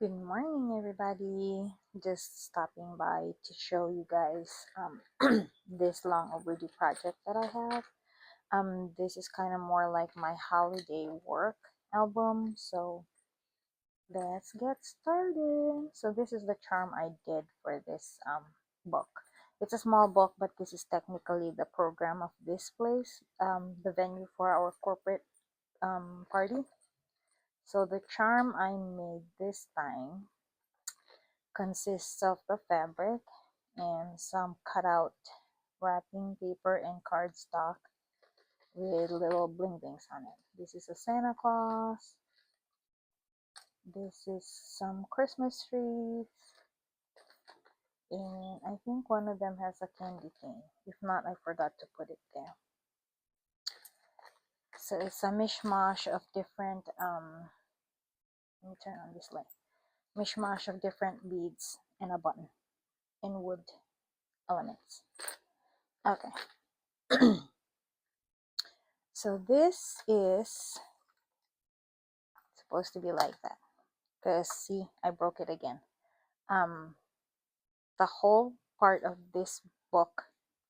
Good morning, everybody. Just stopping by to show you guys this long overdue project that I have. This is kind of more like my holiday work album. So let's get started. So this is the charm I did for this book. It's a small book, but this is technically the program of this place, the venue for our corporate party. So the charm I made this time consists of the fabric and some cutout wrapping paper and cardstock with little bling blings on it. This is a Santa Claus. This is some Christmas trees. And I think one of them has a candy cane. If not, I forgot to put it there. So it's a mishmash of different, let me turn on this light. Mishmash of different beads and a button in wood elements. Okay. So this is supposed to be like that, because see, I broke it again. The whole part of this book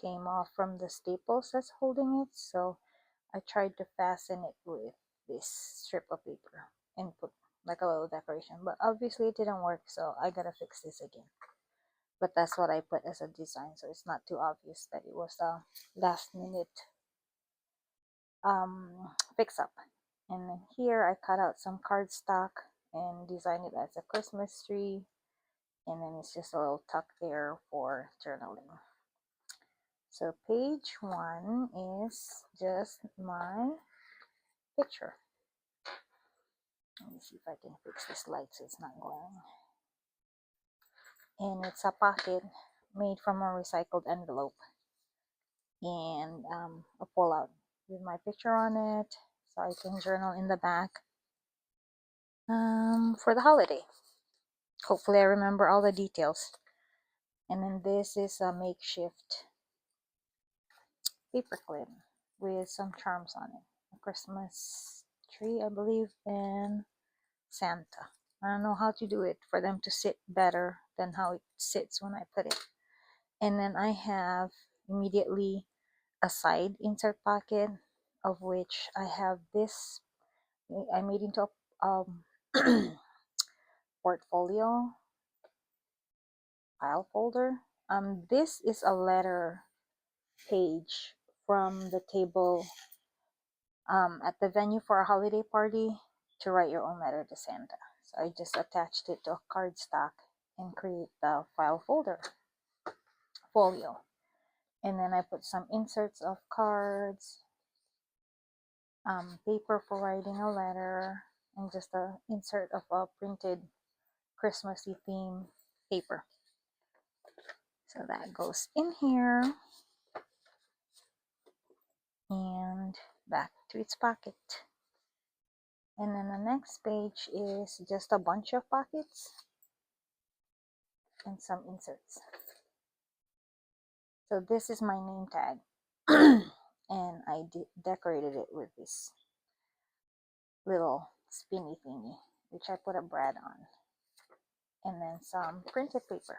came off from the staples that's holding it, so I tried to fasten it with this strip of paper and put like a little decoration, but obviously it didn't work, so I gotta fix this again. But that's what I put as a design, so it's not too obvious that it was a last minute fix up. And then here I cut out some cardstock and designed it as a Christmas tree, and then it's just a little tuck there for journaling. So page 1 is just my picture. Let me see if I can fix this light so it's not glaring. And it's a pocket made from a recycled envelope and a pull-out with my picture on it, so I can journal in the back for the holiday. Hopefully I remember all the details. And then this is a makeshift paperclip with some charms on it. A Christmas tree, I believe, and Santa. I don't know how to do it for them to sit better than how it sits when I put it. And then I have immediately a side insert pocket, of which I have this I made into a portfolio file folder. This is a letter page from the table at the venue for a holiday party to write your own letter to Santa. So I just attached it to a cardstock and create the file folio. And then I put some inserts of cards, paper for writing a letter, and just a insert of a printed Christmassy theme paper. So that goes in here and back to its pocket. And then the next page is just a bunch of pockets and some inserts. So this is my name tag. And I decorated it with this little spinny thingy, which I put a brad on. And then some printed paper,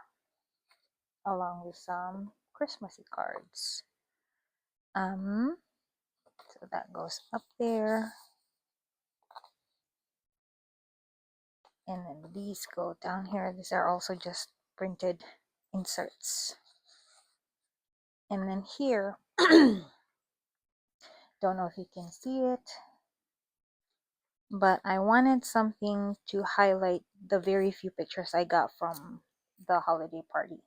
along with some Christmassy cards. So that goes up there. And then these go down here. These are also just printed inserts. And then here, don't know if you can see it, but I wanted something to highlight the very few pictures I got from the holiday party.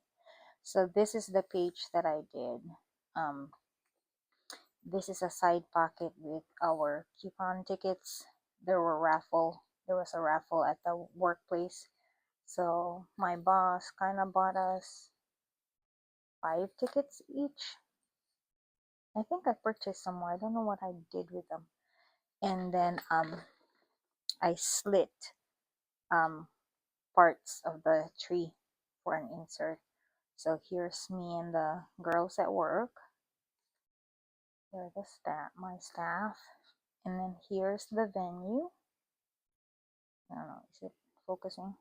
So this is the page that I did. This is a side pocket with our coupon tickets. There was a raffle at the workplace. So my boss kind of bought us 5 tickets each. I think I purchased some more. I don't know what I did with them. And then I slit parts of the tree for an insert. So here's me and the girls at work. Here's the staff, my staff. And then here's the venue. I don't know, is it focusing?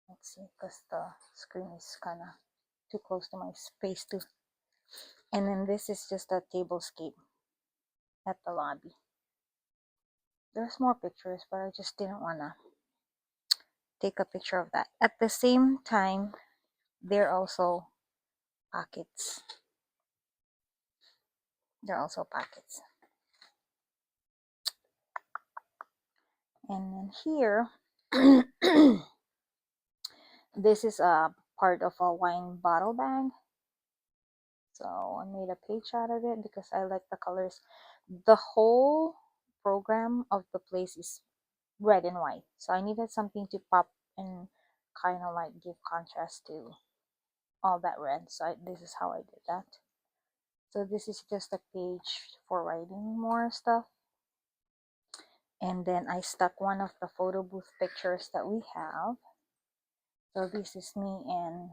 Let's see, because the screen is kind of too close to my face too. And then this is just a tablescape at the lobby. There's more pictures, but I just didn't want to take a picture of that. At the same time, there are also pockets. There are also pockets. And then here, this is a part of a wine bottle bag. So I made a page out of it because I like the colors. The whole program of the place is red and white. So I needed something to pop and kind of like give contrast to all that red. So this is how I did that. So this is just a page for writing more stuff. And then I stuck one of the photo booth pictures that we have. So this is me and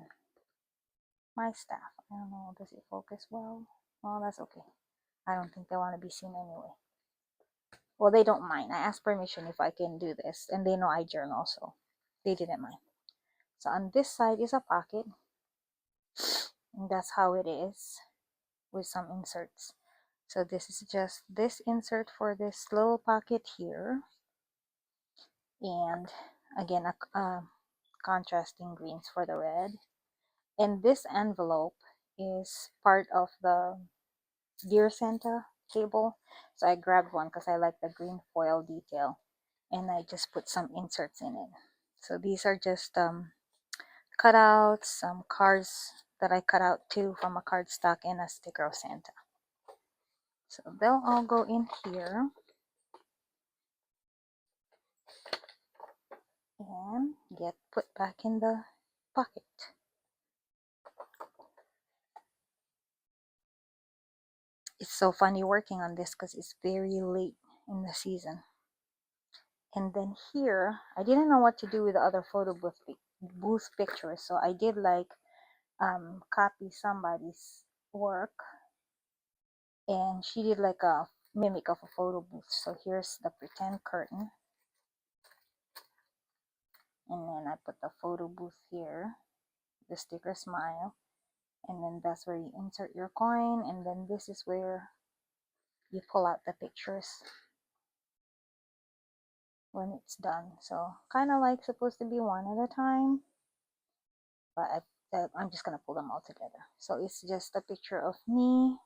my staff. I don't know, does it focus well? Well, that's okay. I don't think they want to be seen anyway. Well, they don't mind. I asked permission if I can do this, and they know I journal, so they didn't mind. So on this side is a pocket, and that's how it is with some inserts. So this is just this insert for this little pocket here, and again a contrasting greens for the red. And this envelope is part of the Dear Santa table, so I grabbed one because I like the green foil detail, and I just put some inserts in it. So these are just cutouts, some cards that I cut out too from a cardstock, and a sticker of Santa. So they'll all go in here and get put back in the pocket. It's so funny working on this because it's very late in the season. And then here, I didn't know what to do with the other photo booth pictures, so I did like copy somebody's work, and she did like a mimic of a photo booth. So here's the pretend curtain, and then I put the photo booth here, the sticker smile, and then that's where you insert your coin, and then this is where you pull out the pictures when it's done. So kind of like supposed to be one at a time, but I'm just gonna pull them all together. So it's just a picture of me,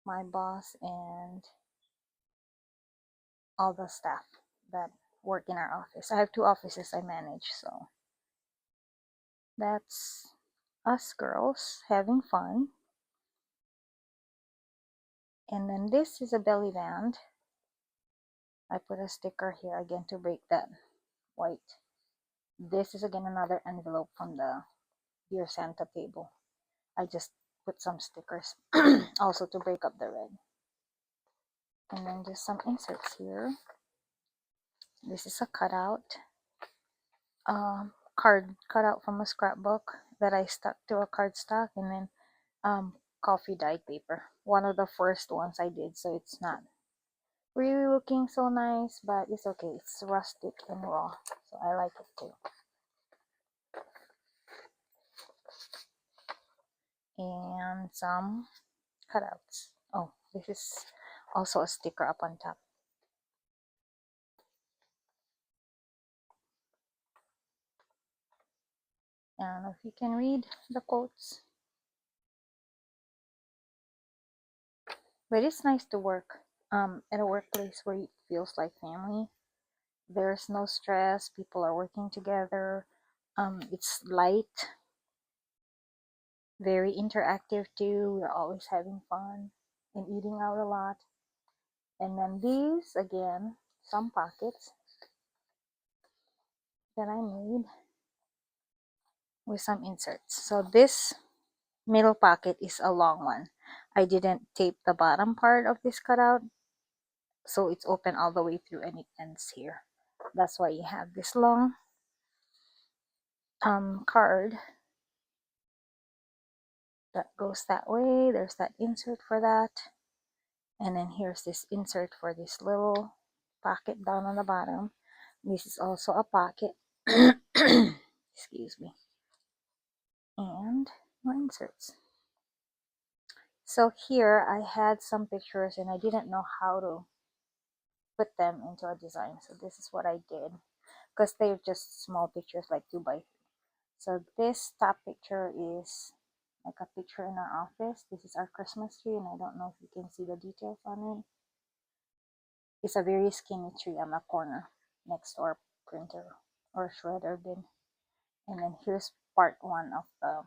my boss, and all the staff that work in our office. I have 2 offices I manage, so that's us girls having fun. And then this is a belly band. I put a sticker here again to break that white. This is again another envelope from the Dear Santa table. I just put some stickers also to break up the red. And then just some inserts here. This is a cutout, card cutout from a scrapbook that I stuck to a cardstock, and then coffee dyed paper. One of the first ones I did, so it's not really looking so nice, but it's okay. It's rustic and raw, so I like it too. And some cutouts. Oh, this is also a sticker up on top. I don't know if you can read the quotes, but it's nice to work at a workplace where it feels like family. There's no stress. People are working together. It's light, very interactive too. We're always having fun and eating out a lot. And then these again, some pockets that I made with some inserts. So this middle pocket is a long one. I didn't tape the bottom part of this cutout, so it's open all the way through and it ends here. That's why you have this long card that goes that way. There's that insert for that, and then here's this insert for this little pocket down on the bottom. This is also a pocket. Excuse me. And more inserts. So here I had some pictures and I didn't know how to put them into a design. So this is what I did, because they're just small pictures like 2 by 3. So this top picture is like a picture in our office. This is our Christmas tree, and I don't know if you can see the details on it. It's a very skinny tree on the corner next to our printer or shredder bin. And then here's part one of the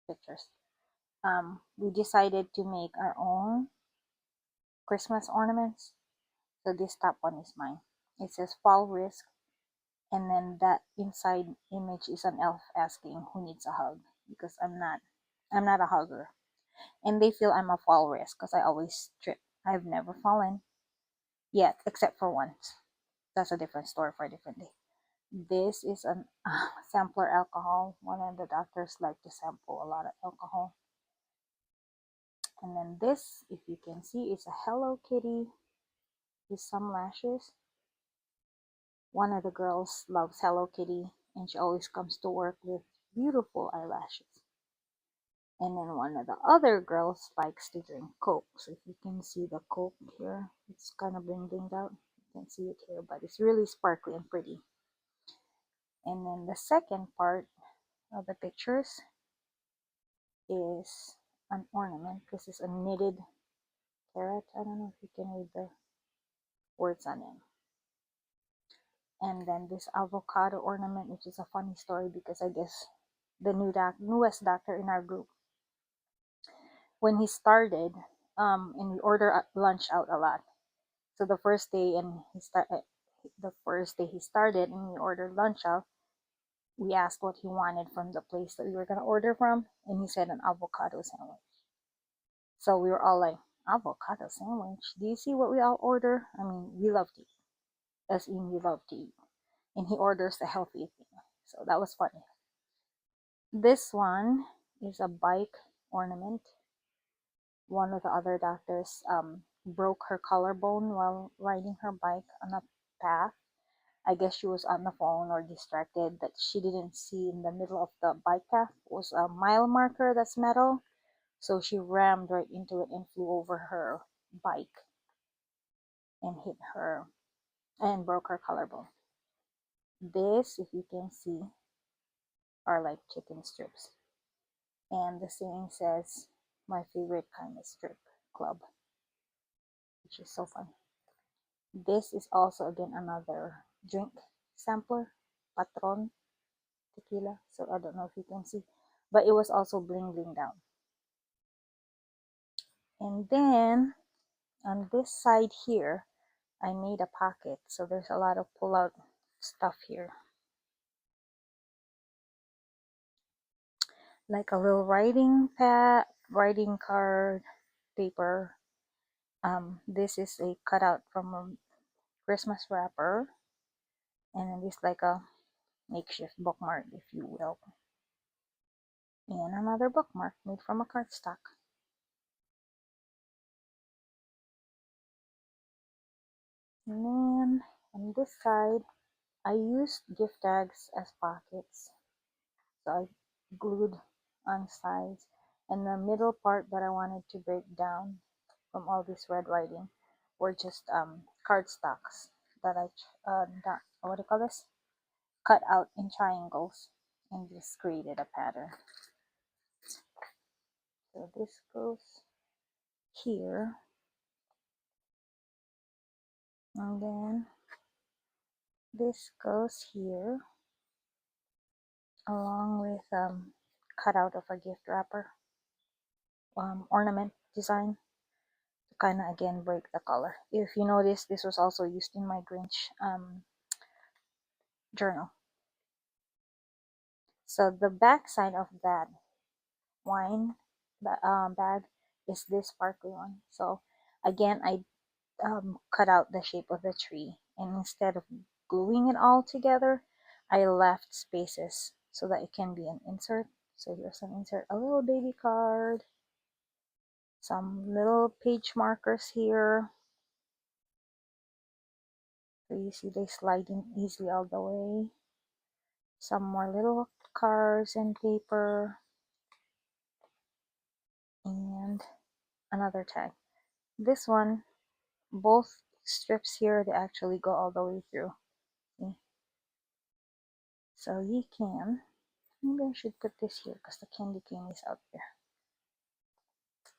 pictures. We decided to make our own Christmas ornaments. So this top one is mine. It says fall risk, and then that inside image is an elf asking who needs a hug, because I'm not a hugger. And they feel I'm a fall risk because I always trip. I've never fallen yet, except for once. That's a different story for a different day. This is an sampler alcohol. One of the doctors like to sample a lot of alcohol. And then this, if you can see, is a Hello Kitty with some lashes. One of the girls loves Hello Kitty, and she always comes to work with beautiful eyelashes. And then one of the other girls likes to drink Coke. So if you can see the Coke here, it's kind of bling out. You can see it here, but it's really sparkly and pretty. And then the second part of the pictures is an ornament. This is a knitted carrot. I don't know if you can read the words on it. And then this avocado ornament, which is a funny story because I guess the newest doctor in our group, when he started, and we order lunch out a lot. So the first day he started and we ordered lunch out, we asked what he wanted from the place that we were gonna order from, and he said an avocado sandwich. So we were all like, avocado sandwich? Do you see what we all order? I mean, we love to eat, as in we love to eat, and he orders the healthy thing. So that was funny. This one is a bike ornament. One of the other doctors broke her collarbone while riding her bike on a path. I guess she was on the phone or distracted that she didn't see in the middle of the bike path was a mile marker that's metal. So she rammed right into it and flew over her bike and hit her and broke her collarbone. This, if you can see, are like chicken strips. And the saying says, my favorite kind of strip club, which is so funny. This is also again another drink sampler, Patron tequila. So I don't know if you can see, but it was also bling down. And then on this side here, I made a pocket. So there's a lot of pull out stuff here. Like a little writing pad, writing card, paper. This is a cutout from a Christmas wrapper. And then this like a makeshift bookmark, if you will. And another bookmark made from a cardstock. And then on this side, I used gift tags as pockets. So I glued on sides. And the middle part that I wanted to break down from all this red writing were just cardstocks that I, what do you call this? Cut out in triangles and just created a pattern. So this goes here. And then this goes here along with cutout of a gift wrapper ornament design to kind of again break the color. If you notice, this was also used in my Grinch journal. So the back side of that wine bag is this sparkly one. So again, I cut out the shape of the tree, and instead of gluing it all together, I left spaces so that it can be an insert. So here's an insert, a little baby card, some little page markers here, So you see they slide in easily all the way. Some more little cars and paper, and another tag. This one, both strips here, they actually go all the way through. See? So you can, maybe I should put this here because the candy cane is out there.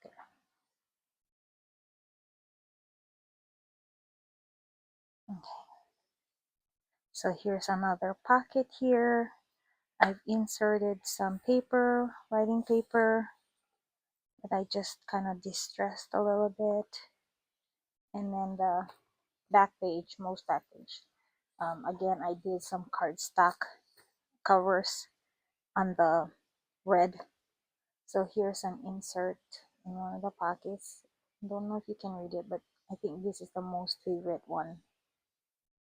There. Okay. So here's another pocket here. I've inserted some paper, writing paper, that I just kind of distressed a little bit. And then the back page, most back page. Again, I did some cardstock covers on the red. So here's an insert in one of the pockets. Don't know if you can read it, but I think this is the most favorite one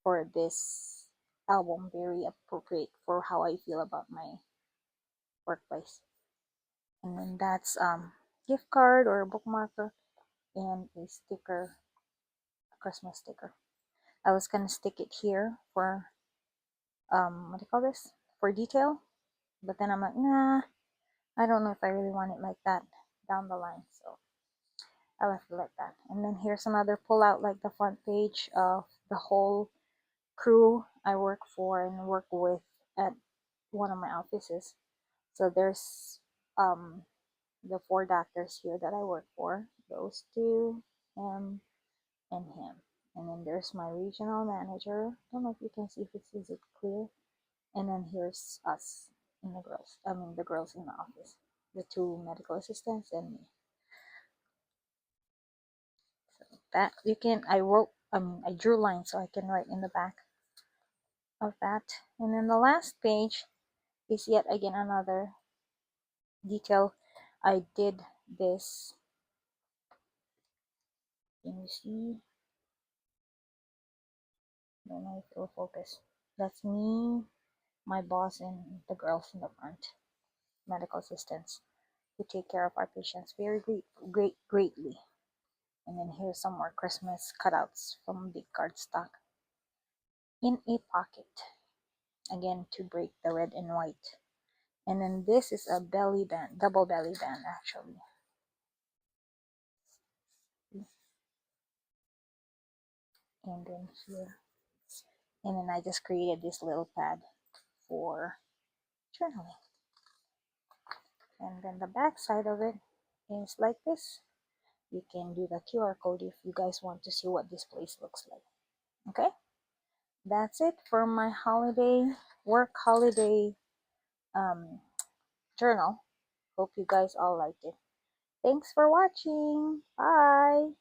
for this album. Very appropriate for how I feel about my workplace. And then that's gift card or bookmarker and a sticker, a Christmas sticker. I was gonna stick it here for what do you call this? For detail, but then I'm like, nah, I don't know if I really want it like that down the line, so I left it like that. And then here's another pull out, like the front page of the whole crew I work for and work with at one of my offices. So there's the four doctors here that I work for, those two, him and him. And then there's my regional manager. Don't know if you can see if is it clear. And then here's us in the girls. I mean the girls in the office. The two medical assistants and me. So that you can I drew lines so I can write in the back of that. And then the last page is yet again another detail. I did this. Can you see? Don't know if it will focus. That's me, my boss, and the girls in the front, medical assistants, who take care of our patients very greatly. And then here's some more Christmas cutouts from big cardstock in a pocket, again to break the red and white. And then this is a belly band, double belly band actually. And then here, and then I just created this little pad for journaling. And then the back side of it is like this. You can do the QR code if you guys want to see what this place looks like. Okay, that's it for my holiday um, journal. Hope you guys all liked it. Thanks for watching. Bye.